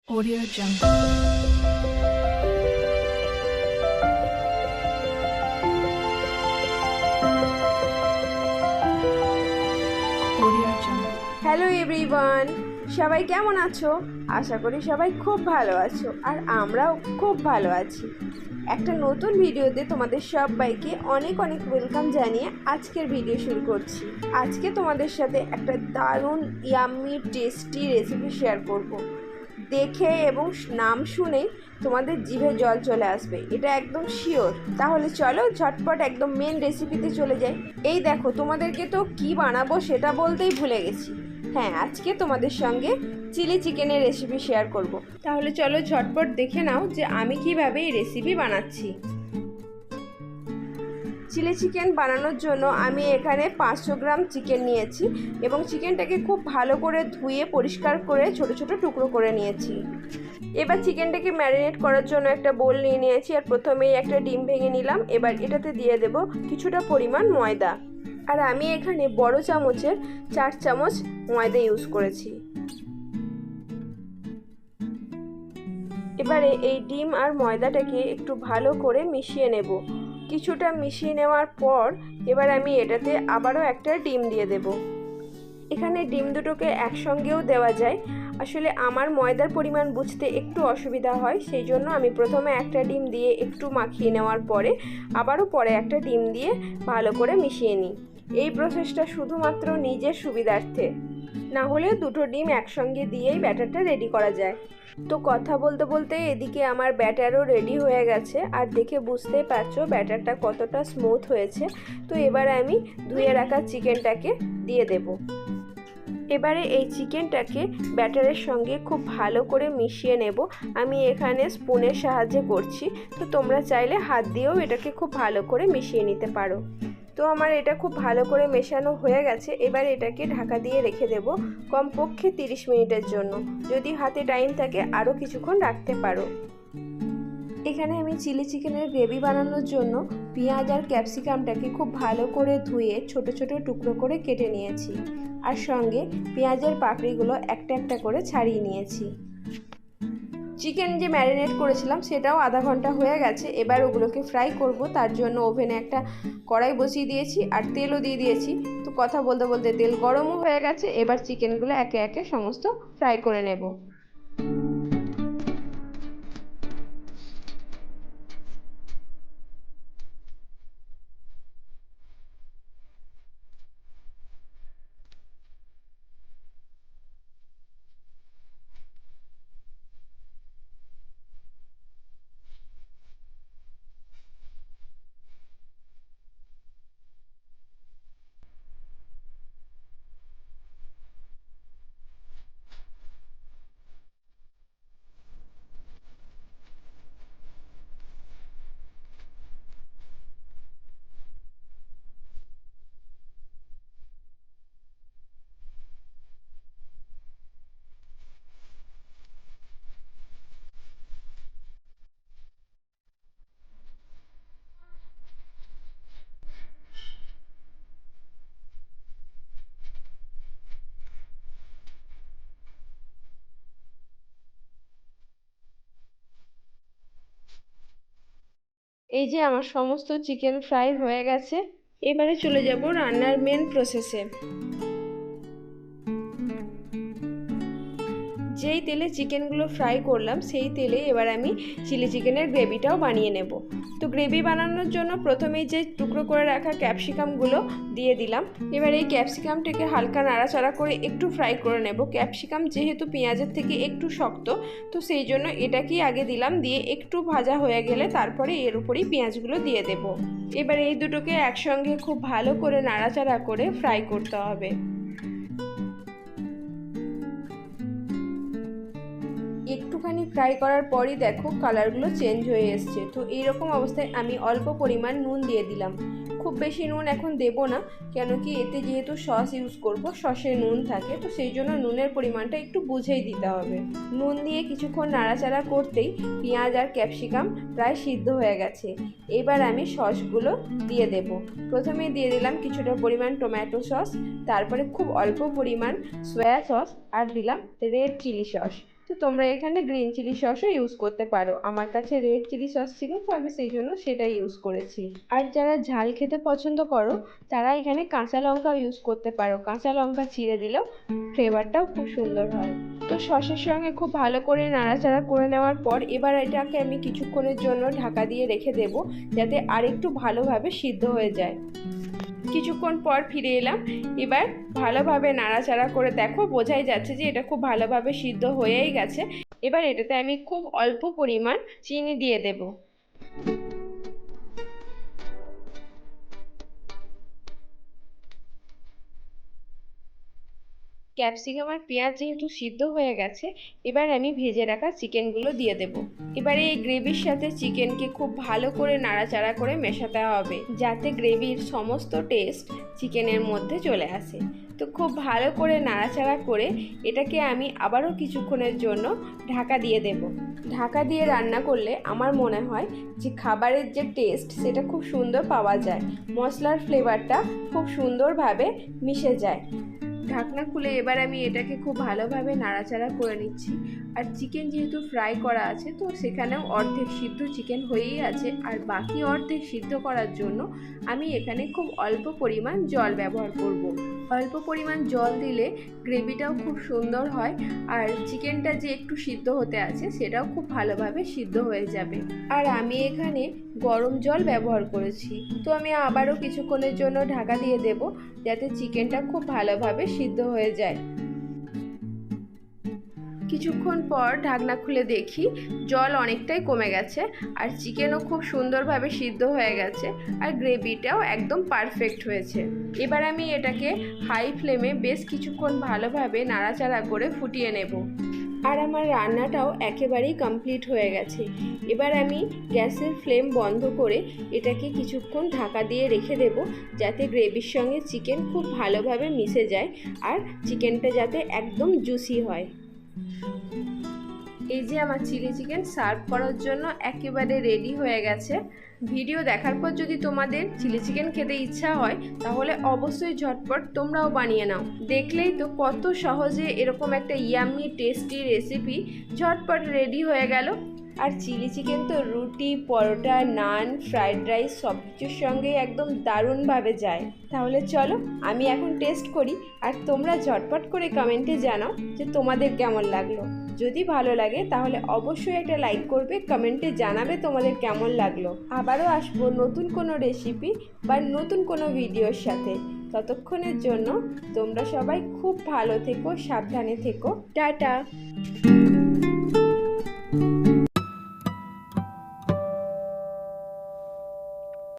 Audio Jungle. Audio Jungle. Hello everyone, সবাই কেমন আছো? আশা করি সবাই খুব ভালো আছো আর আমরাও খুব ভালো আছি। একটা নতুন ভিডিওতে তোমাদের সবাইকে অনেক অনেক ওয়েলকাম জানিয়ে আজকের ভিডিও শুরু করছি। আজকে তোমাদের সাথে একটা দারুণ ইয়াম্মি টেস্টি রেসিপি শেয়ার করব। দেখে এবং নাম শুনে তোমাদের জিভে জল চলে আসবে, এটা একদম শিওর। তাহলে চলো ঝটপট একদম মেন রেসিপিতে চলে যাই। এই দেখো, তোমাদেরকে তো কি বানাবো সেটা বলতেই ভুলে গেছি। হ্যাঁ, আজকে তোমাদের সঙ্গে চিলি চিকেনের রেসিপি শেয়ার করব। তাহলে চলো ঝটপট দেখে নাও যে আমি কিভাবে এই রেসিপি বানাচ্ছি। চিলি চিকেন বানানোর জন্য আমি এখানে 500 গ্রাম চিকেন নিয়েছি এবং চিকেনটাকে খুব ভালো করে ধুয়ে পরিষ্কার করে ছোট ছোট টুকরো করে নিয়েছি। এবার চিকেনটাকে ম্যারিনেট করার জন্য একটা বোল নিয়ে নিয়েছি আর প্রথমেই একটা ডিম ভেঙে নিলাম। এবার এটাতে দিয়ে দেব কিছুটা পরিমাণ ময়দা, আর আমি এখানে বড় চামচের 4 চামচ ময়দা ইউজ করেছি। এবারে এই ডিম আর ময়দাটাকে একটু ভালো করে মিশিয়ে নেব। কিছুটা মিশিয়ে নেওয়ার পর এবার আমি এটাতে আবারও একটা ডিম দিয়ে দেব। এখানে ডিম দুটোকে একসঙ্গেও দেওয়া যায়, আসলে আমার ময়দার পরিমাণ বুঝতে একটু অসুবিধা হয়, সেই জন্য আমি প্রথমে একটা ডিম দিয়ে একটু মাখিয়ে নেওয়ার পরে আবারও পরে একটা ডিম দিয়ে ভালো করে মিশিয়ে নিই। এই প্রসেসটা শুধুমাত্র নিজের সুবিধার্থে, না হলে দুটো ডিম একসঙ্গে দিয়েই ব্যাটারটা রেডি করা যায়। তো কথা বলতে বলতে এদিকে আমার ব্যাটারও রেডি হয়ে গেছে, আর দেখে বুঝতেই পারছো ব্যাটারটা কতটা স্মুথ হয়েছে। তো এবার আমি ধুয়ে রাখা চিকেনটাকে দিয়ে দেব। এবারে এই চিকেনটাকে ব্যাটারের সঙ্গে খুব ভালো করে মিশিয়ে নেব। আমি এখানে স্পুনের সাহায্যে করছি, তো তোমরা চাইলে হাত দিয়েও এটাকে খুব ভালো করে মিশিয়ে নিতে পারো। তো আমার এটা খুব ভালো করে মেশানো হয়ে গেছে। এবার এটাকে ঢাকা দিয়ে রেখে দেব কমপক্ষে 30 মিনিটের জন্য। যদি হাতে টাইম থাকে আরও কিছুক্ষণ রাখতে পারো। এখানে আমি চিলি চিকেনের গ্রেভি বানানোর জন্য পেঁয়াজ আর ক্যাপসিকামটাকে খুব ভালো করে ধুয়ে ছোট ছোট টুকরো করে কেটে নিয়েছি, আর সঙ্গে পেঁয়াজের পাপড়িগুলো একটা একটা করে ছাড়িয়ে নিয়েছি। চিকেন যে ম্যারিনেট করেছিলাম সেটাও আধা ঘন্টা হয়ে গেছে। এবার ওগুলোকে ফ্রাই করব, তার জন্য ওভেনে একটা কড়াই বসিয়ে দিয়েছি আর তেলও দিয়ে দিয়েছি। তো কথা বলতে বলতে তেল গরমও হয়ে গেছে। এবার চিকেনগুলো একে একে সমস্ত ফ্রাই করে নেব। এই যে আমার সমস্ত চিকেন ফ্রাই হয়ে গেছে। এবারে চলে যাব রান্নার মেন প্রসেসে। যেই তেলে চিকেনগুলো ফ্রাই করলাম সেই তেলে এবার আমি চিলি চিকেনের গ্রেভিটাও বানিয়ে নেব। তো গ্রেভি বানানোর জন্য প্রথমেই যে টুকরো করে রাখা ক্যাপসিকামগুলো দিয়ে দিলাম। এবার এই ক্যাপসিকামটাকে হালকা নাড়াচাড়া করে একটু ফ্রাই করে নেব। ক্যাপসিকাম যেহেতু পেঁয়াজের থেকে একটু শক্ত, তো সেই জন্য এটাকেই আগে দিলাম, দিয়ে একটু ভাজা হয়ে গেলে তারপরে এর উপরেই পেঁয়াজগুলো দিয়ে দেব। এবার এই দুটোকে একসঙ্গে খুব ভালো করে নাড়াচাড়া করে ফ্রাই করতে হবে। একটুখানি ফ্রাই করার পরই দেখো কালারগুলো চেঞ্জ হয়ে এসছে। তো এইরকম অবস্থায় আমি অল্প পরিমাণ নুন দিয়ে দিলাম। খুব বেশি নুন এখন দেব না, কেন কি এতে যেহেতু সস ইউজ করব, সসে নুন থাকে, তো সেই জন্য নুনের পরিমাণটা একটু বুঝেই দিতে হবে। নুন দিয়ে কিছুক্ষণ নাড়াচাড়া করতেই পেঁয়াজ আর ক্যাপসিকাম প্রায় সিদ্ধ হয়ে গেছে। এবার আমি সসগুলো দিয়ে দেব। প্রথমে দিয়ে দিলাম কিছুটা পরিমাণ টমেটো সস, তারপরে খুব অল্প পরিমাণ সয়া সস, আর দিলাম রেড চিলি সস। তো তো তোমরা এখানে গ্রিন চিলি সসও ইউজ করতে পারো। আমার কাছে রেড চিলি সস ছিল, তো আমি সেই জন্য সেটাই ইউজ করেছি। আর যারা ঝাল খেতে পছন্দ করো তারা এখানে কাঁচা লঙ্কাও ইউজ করতে পারো। কাঁচা লঙ্কা চিড়ে দিলেও ফ্লেভারটাও খুব সুন্দর হয়। তো সসের সঙ্গে খুব ভালো করে নাড়াচাড়া করে নেওয়ার পর এবার এটাকে আমি কিছুক্ষণের জন্য ঢাকা দিয়ে রেখে দেব, যাতে আরেকটু ভালোভাবে সিদ্ধ হয়ে যায়। কিছুক্ষণ পর ফিরে এলাম। এবার ভালোভাবে নাড়াচাড়া করে দেখো, বোঝাই যাচ্ছে যে এটা খুব ভালোভাবে সিদ্ধ হয়েই গেছে। এবার এটাতে আমি খুব অল্প পরিমাণ চিনি দিয়ে দেব। ক্যাপসিকাম আর পেঁয়াজ যেহেতু সিদ্ধ হয়ে গেছে, এবার আমি ভেজে রাখা চিকেনগুলো দিয়ে দেব। এবারে এই গ্রেভির সাথে চিকেনকে খুব ভালো করে নাড়াচাড়া করে মেশাতে হবে, যাতে গ্রেভির সমস্ত টেস্ট চিকেনের মধ্যে চলে আসে। তো খুব ভালো করে নাড়াচাড়া করে এটাকে আমি আবারও কিছুক্ষণের জন্য ঢাকা দিয়ে দেব। ঢাকা দিয়ে রান্না করলে আমার মনে হয় যে খাবারের যে টেস্ট সেটা খুব সুন্দর পাওয়া যায়, মশলার ফ্লেভারটা খুব সুন্দরভাবে মিশে যায়। ঢাকনা খুলে এবার আমি এটাকে খুব ভালোভাবে নাড়াচাড়া করে নিচ্ছি। আর চিকেন যেহেতু ফ্রাই করা আছে, তো সেখানেও অর্ধেক সিদ্ধ চিকেন হয়েই আছে, আর বাকি অর্ধেক সিদ্ধ করার জন্য আমি এখানে খুব অল্প পরিমাণ জল ব্যবহার করব। অল্প পরিমাণ জল দিলে গ্রেভিটাও খুব সুন্দর হয়, আর চিকেনটা যে একটু সিদ্ধ হতে আছে সেটাও খুব ভালোভাবে সিদ্ধ হয়ে যাবে। আর আমি এখানে গরম জল ব্যবহার করেছি। তো আমি আবারও কিছুক্ষণের জন্য ঢাকা দিয়ে দেব, যাতে চিকেনটা খুব ভালোভাবে সিদ্ধ হয়ে যায়। কিছুক্ষণ পর ঢাকনা খুলে দেখি জল অনেকটাই কমে গেছে, আর চিকেনও খুব সুন্দরভাবে সিদ্ধ হয়ে গেছে, আর গ্রেভিটাও একদম পারফেক্ট হয়েছে। এবার আমি এটাকে হাই ফ্লেমে বেশ কিছুক্ষণ ভালোভাবে নাড়াচাড়া করে ফুটিয়ে নেব। আর আমার রান্নাটাও একেবারেই কমপ্লিট হয়ে গেছে। এবার আমি গ্যাসের ফ্লেম বন্ধ করে এটাকে কিছুক্ষণ ঢাকা দিয়ে রেখে দেব, যাতে গ্রেভির সঙ্গে চিকেন খুব ভালোভাবে মিশে যায়, আর চিকেনটা যাতে একদম জুসি হয়। এই যে আমার চিলি চিকেন সার্ভ করার জন্য একেবারে রেডি হয়ে গেছে। ভিডিও দেখার পর যদি তোমাদের চিলি চিকেন খেতে ইচ্ছা হয়, তাহলে অবশ্যই ঝটপট তোমরাও বানিয়ে নাও। দেখলেই তো কত সহজে এরকম একটা ইয়াম্মি টেস্টি রেসিপি ঝটপট রেডি হয়ে গেল। আর চিলি চিকেন তো রুটি, পরোটা, নান, ফ্রাইড রাইস সব কিছুর সঙ্গেই একদম দারুণভাবে যায়। তাহলে চলো আমি এখন টেস্ট করি, আর তোমরা ঝটপট করে কমেন্টে জানাও যে তোমাদের কেমন লাগলো। যদি ভালো লাগে তাহলে অবশ্যই একটা লাইক করবে, কমেন্টে জানাবে তোমাদের কেমন লাগলো। আবারও আসবো নতুন কোনো রেসিপি বা নতুন কোনো ভিডিওর সাথে। ততক্ষণের জন্য তোমরা সবাই খুব ভালো থেকো, সাবধানে থেকো। টাটা।